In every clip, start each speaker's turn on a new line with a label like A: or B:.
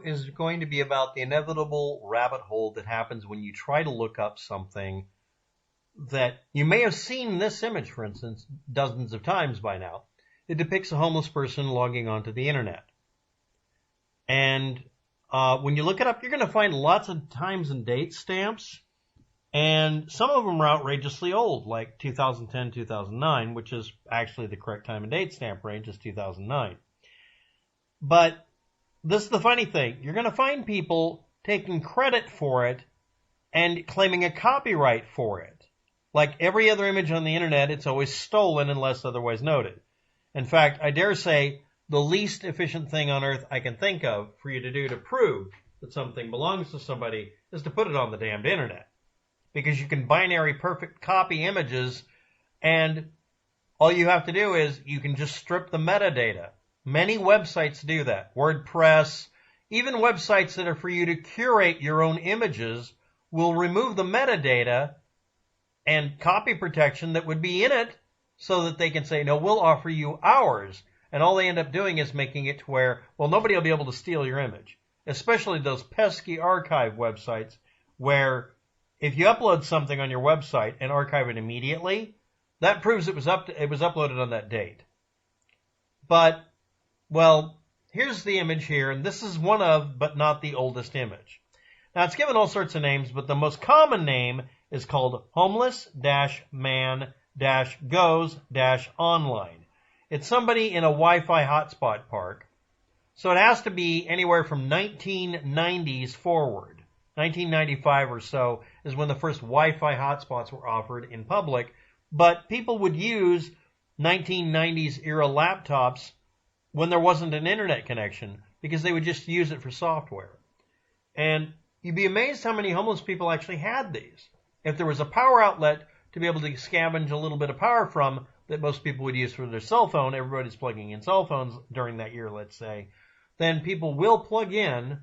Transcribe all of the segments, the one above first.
A: Is going to be about the inevitable rabbit hole that happens when you try to look up something that you may have seen this image, for instance, dozens of times by now. It depicts a homeless person logging onto the internet. And when you look it up, you're going to find lots of times and date stamps. And some of them are outrageously old, like 2010, 2009, which is actually the correct time and date stamp range is 2009. But this is the funny thing. You're going to find people taking credit for it and claiming a copyright for it. Like every other image on the internet, it's always stolen unless otherwise noted. In fact, I dare say the least efficient thing on earth I can think of for you to do to prove that something belongs to somebody is to put it on the damned internet. Because you can binary perfect copy images, and all you have to do is you can just strip the metadata. Many websites do that. WordPress, even websites that are for you to curate your own images will remove the metadata and copy protection that would be in it so that they can say, no, we'll offer you ours. And all they end up doing is making it to where, well, nobody will be able to steal your image. Especially those pesky archive websites where if you upload something on your website and archive it immediately, that proves it was uploaded on that date. But, well, here's the image here, and this is one of, but not the oldest image. Now, it's given all sorts of names, but the most common name is called homeless-man-goes-online. It's somebody in a Wi-Fi hotspot park, so it has to be anywhere from 1990s forward. 1995 or so is when the first Wi-Fi hotspots were offered in public, but people would use 1990s era laptops when there wasn't an internet connection because they would just use it for software. And you'd be amazed how many homeless people actually had these. If there was a power outlet to be able to scavenge a little bit of power from that most people would use for their cell phone, everybody's plugging in cell phones during that year, let's say, then people will plug in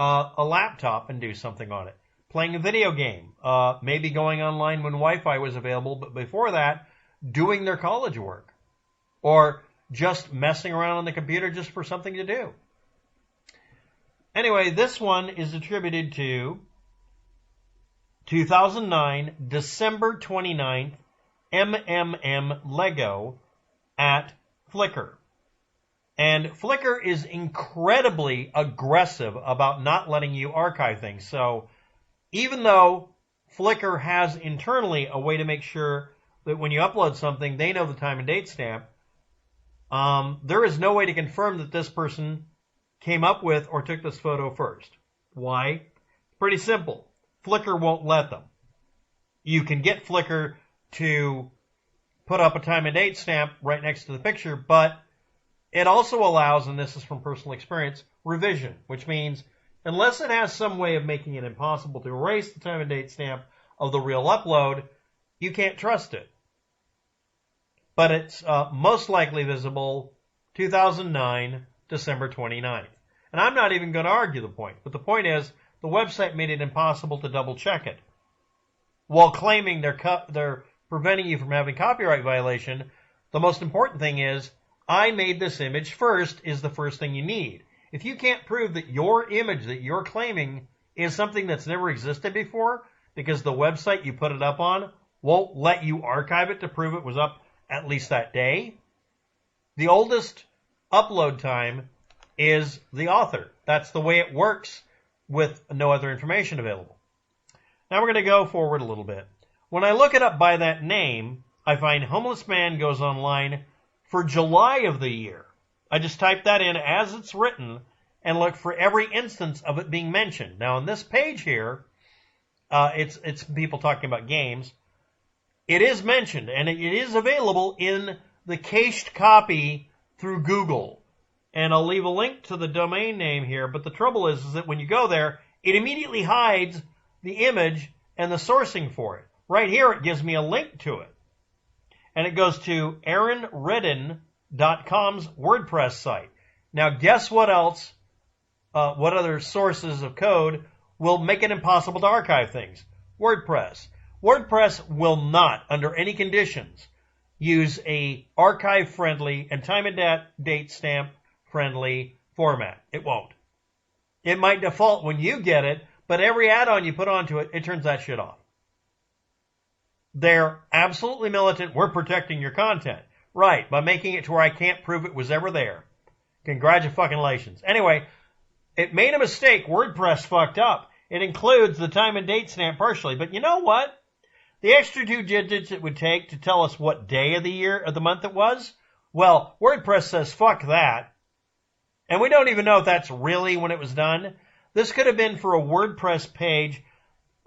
A: a laptop and do something on it. Playing a video game, maybe going online when Wi-Fi was available, but before that, doing their college work. Or just messing around on the computer just for something to do. Anyway, this one is attributed to 2009, December 29th, MMM Lego at Flickr. And Flickr is incredibly aggressive about not letting you archive things. So even though Flickr has internally a way to make sure that when you upload something, they know the time and date stamp, there is no way to confirm that this person came up with or took this photo first. Why? Pretty simple. Flickr won't let them. You can get Flickr to put up a time and date stamp right next to the picture, but it also allows, and this is from personal experience, revision, which means unless it has some way of making it impossible to erase the time and date stamp of the real upload, you can't trust it. But it's most likely visible 2009, December 29th. And I'm not even going to argue the point, but the point is the website made it impossible to double check it. While claiming they're preventing you from having copyright violation, the most important thing is I made this image first is the first thing you need. If you can't prove that your image that you're claiming is something that's never existed before, because the website you put it up on won't let you archive it to prove it was up at least that day, the oldest upload time is the author. That's the way it works with no other information available. Now we're going to go forward a little bit. When I look it up by that name, I find Homeless Man Goes Online for July of the year. I just type that in as it's written and look for every instance of it being mentioned. Now on this page here, it's people talking about games. It is mentioned, and it is available in the cached copy through Google. And I'll leave a link to the domain name here, but the trouble is that when you go there, it immediately hides the image and the sourcing for it. Right here, it gives me a link to it. And it goes to aaronreddin.com's WordPress site. Now, guess what else, what other sources of code will make it impossible to archive things? WordPress. WordPress will not, under any conditions, use a archive-friendly and time and date stamp-friendly format. It won't. It might default when you get it, but every add-on you put onto it, it turns that shit off. They're absolutely militant. We're protecting your content. Right, by making it to where I can't prove it was ever there. Congratulations. Anyway, it made a mistake. WordPress fucked up. It includes the time and date stamp partially. But you know what? The extra 2 digits it would take to tell us what day of the year or the month it was, well, WordPress says fuck that. And we don't even know if that's really when it was done. This could have been for a WordPress page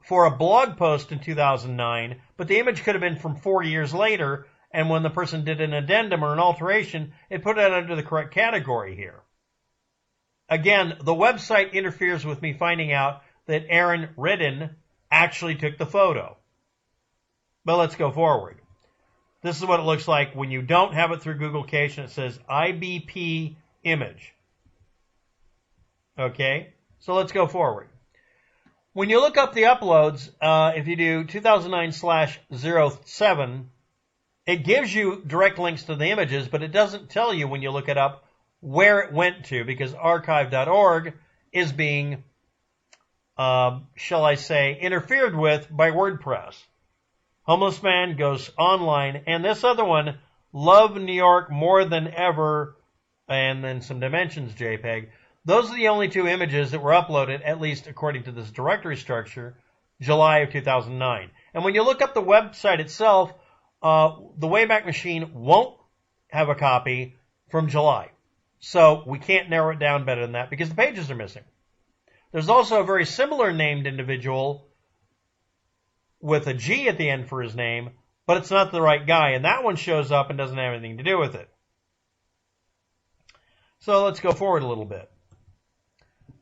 A: for a blog post in 2009, but the image could have been from 4 years later, and when the person did an addendum or an alteration, it put it under the correct category here. Again, the website interferes with me finding out that Aaron Reddin actually took the photo. But let's go forward. This is what it looks like when you don't have it through Google Cache and it says IBP image. Okay, so let's go forward. When you look up the uploads, if you do 2009/07, it gives you direct links to the images, but it doesn't tell you when you look it up where it went to, because archive.org is being, shall I say, interfered with by WordPress. Homeless Man goes online, and this other one, Love New York More Than Ever, and then some dimensions JPEG. Those are the only 2 images that were uploaded, at least according to this directory structure, July of 2009. And when you look up the website itself, the Wayback Machine won't have a copy from July. So we can't narrow it down better than that because the pages are missing. There's also a very similar named individual with a G at the end for his name, but it's not the right guy, and that one shows up and doesn't have anything to do with it. So let's go forward a little bit.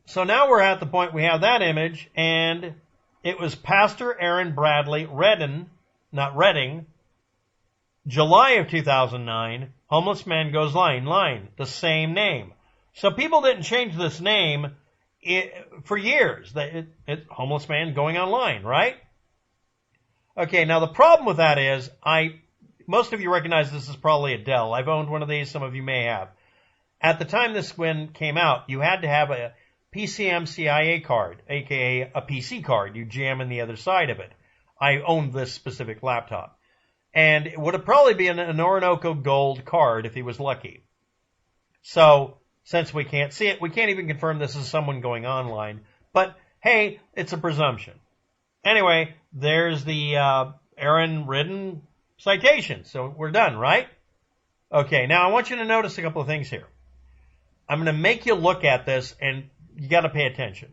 A: So now we're at the point we have that image, and it was Pastor Aaron Bradley Reddin, not Redding, July of 2009, Homeless Man Goes Line, the same name. So people didn't change this name for years. Homeless Man Going Online, right? Okay, now the problem with that is, most of you recognize this is probably a Dell. I've owned one of these, some of you may have. At the time this one came out, you had to have a PCMCIA card, aka a PC card. You jam in the other side of it. I owned this specific laptop. And it would have probably been an Orinoco Gold card if he was lucky. So, since we can't see it, we can't even confirm this is someone going online. But, hey, it's a presumption. Anyway, there's the Aaron Reddin citation. So we're done, right? Okay, now I want you to notice a couple of things here. I'm going to make you look at this, and you got to pay attention.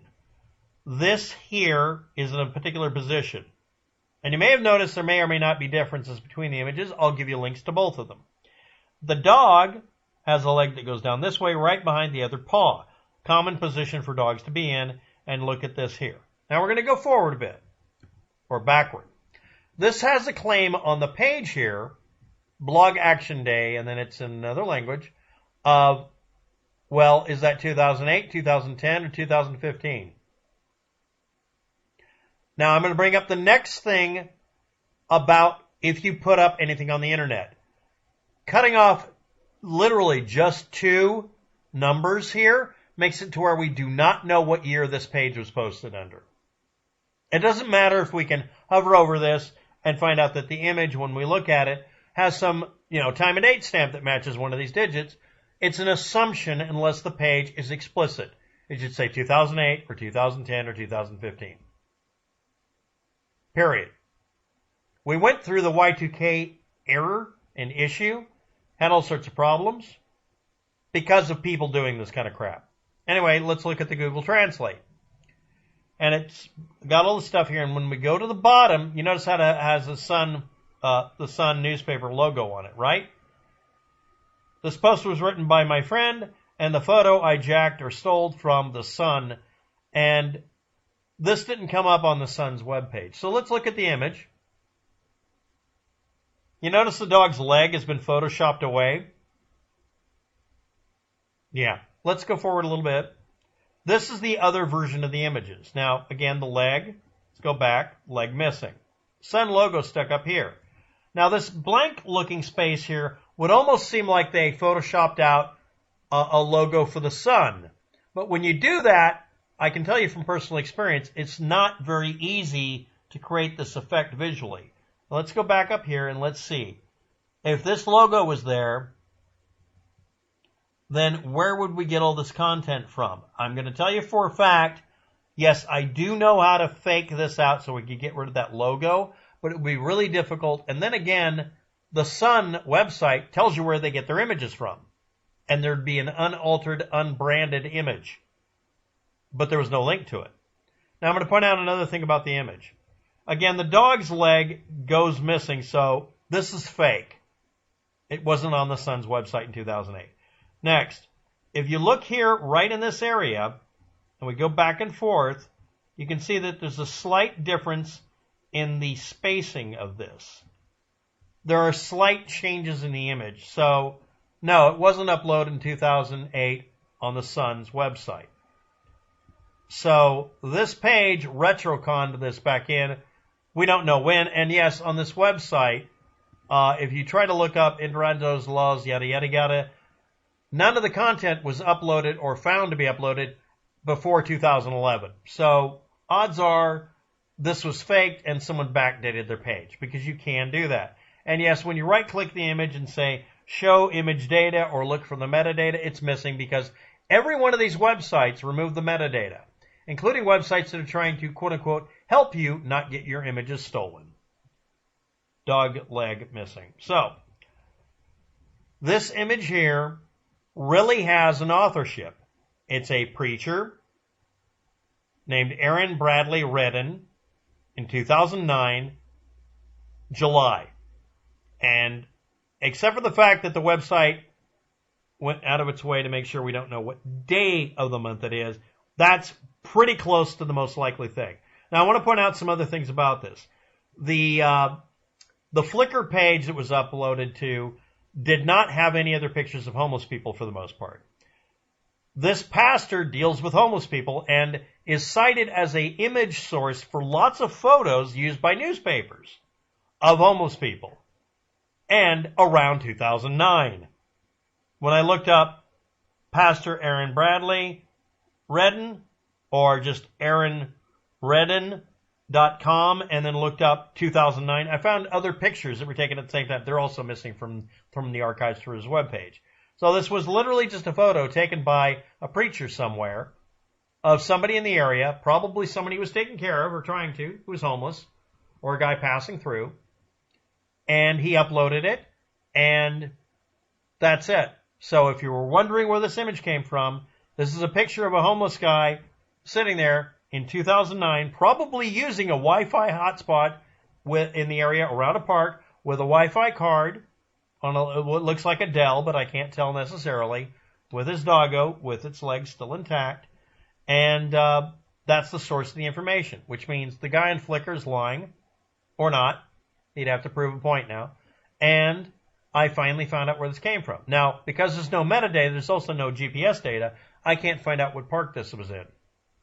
A: This here is in a particular position. And you may have noticed there may or may not be differences between the images. I'll give you links to both of them. The dog has a leg that goes down this way, right behind the other paw. Common position for dogs to be in. And look at this here. Now we're going to go forward a bit. Or backward. This has a claim on the page here, Blog Action Day, and then it's in another language, of, well, is that 2008, 2010, or 2015? Now, I'm going to bring up the next thing about if you put up anything on the internet. Cutting off literally just 2 numbers here makes it to where we do not know what year this page was posted under. It doesn't matter if we can hover over this and find out that the image, when we look at it, has some, time and date stamp that matches one of these digits. It's an assumption unless the page is explicit. It should say 2008 or 2010 or 2015. Period. We went through the Y2K error and issue, had all sorts of problems because of people doing this kind of crap. Anyway, let's look at the Google Translate. And it's got all the stuff here, and when we go to the bottom, you notice how it has the Sun newspaper logo on it, right? This post was written by my friend, and the photo I jacked or stole from the Sun, and this didn't come up on the Sun's webpage. So let's look at the image. You notice the dog's leg has been photoshopped away? Yeah. Let's go forward a little bit. This is the other version of the images. Now, again, the leg. Let's go back. Leg missing. Sun logo stuck up here. Now, this blank-looking space here would almost seem like they photoshopped out a logo for the Sun. But when you do that, I can tell you from personal experience, it's not very easy to create this effect visually. Let's go back up here and let's see. If this logo was there, then where would we get all this content from? I'm going to tell you for a fact, yes, I do know how to fake this out so we can get rid of that logo, but it would be really difficult. And then again, the Sun website tells you where they get their images from. And there'd be an unaltered, unbranded image. But there was no link to it. Now I'm going to point out another thing about the image. Again, the dog's leg goes missing, so this is fake. It wasn't on the Sun's website in 2008. Next, if you look here right in this area, and we go back and forth, you can see that there's a slight difference in the spacing of this. There are slight changes in the image. So, no, it wasn't uploaded in 2008 on the Sun's website. So, this page retroconned this back in. We don't know when. And yes, on this website, if you try to look up Indrando's laws, yada, yada, yada, none of the content was uploaded or found to be uploaded before 2011. So, odds are this was faked and someone backdated their page, because you can do that. And yes, when you right-click the image and say, show image data or look for the metadata, it's missing because every one of these websites remove the metadata, including websites that are trying to, quote-unquote, help you not get your images stolen. Dog leg missing. So, this image here really has an authorship. It's a preacher named Aaron Bradley Reddin in 2009, July. And except for the fact that the website went out of its way to make sure we don't know what day of the month it is, that's pretty close to the most likely thing. Now, I want to point out some other things about this. The Flickr page that was uploaded to did not have any other pictures of homeless people for the most part. This pastor deals with homeless people and is cited as an image source for lots of photos used by newspapers of homeless people. And around 2009. When I looked up Pastor Aaron Bradley Reddin, or just aaronreddin.com, and then looked up 2009, I found other pictures that were taken at the same time. They're also missing from the archives through his webpage. So this was literally just a photo taken by a preacher somewhere of somebody in the area, probably somebody who was taking care of or trying to, who was homeless, or a guy passing through. And he uploaded it, and that's it. So if you were wondering where this image came from, this is a picture of a homeless guy sitting there in 2009, probably using a Wi-Fi hotspot in the area around a park with a Wi-Fi card on what looks like a Dell, but I can't tell necessarily, with his doggo, with its legs still intact. And that's the source of the information, which means the guy in Flickr is lying, or not. He'd have to prove a point now. And I finally found out where this came from. Now, because there's no metadata, there's also no GPS data, I can't find out what park this was in.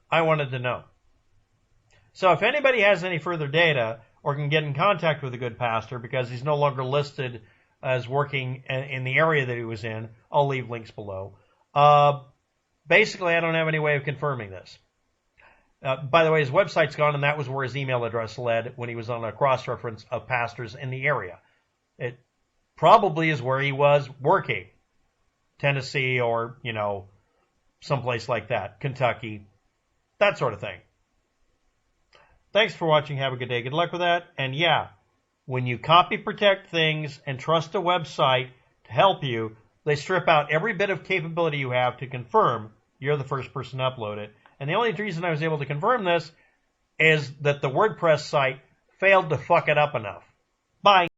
A: I wanted to know. So if anybody has any further data or can get in contact with a good pastor because he's no longer listed as working in the area that he was in, I'll leave links below. Basically, I don't have any way of confirming this. By the way, his website's gone, and that was where his email address led when he was on a cross-reference of pastors in the area. It probably is where he was working. Tennessee or, someplace like that. Kentucky. That sort of thing. Thanks for watching. Have a good day. Good luck with that. And yeah, when you copy protect things and trust a website to help you, they strip out every bit of capability you have to confirm you're the first person to upload it. And the only reason I was able to confirm this is that the WordPress site failed to fuck it up enough. Bye.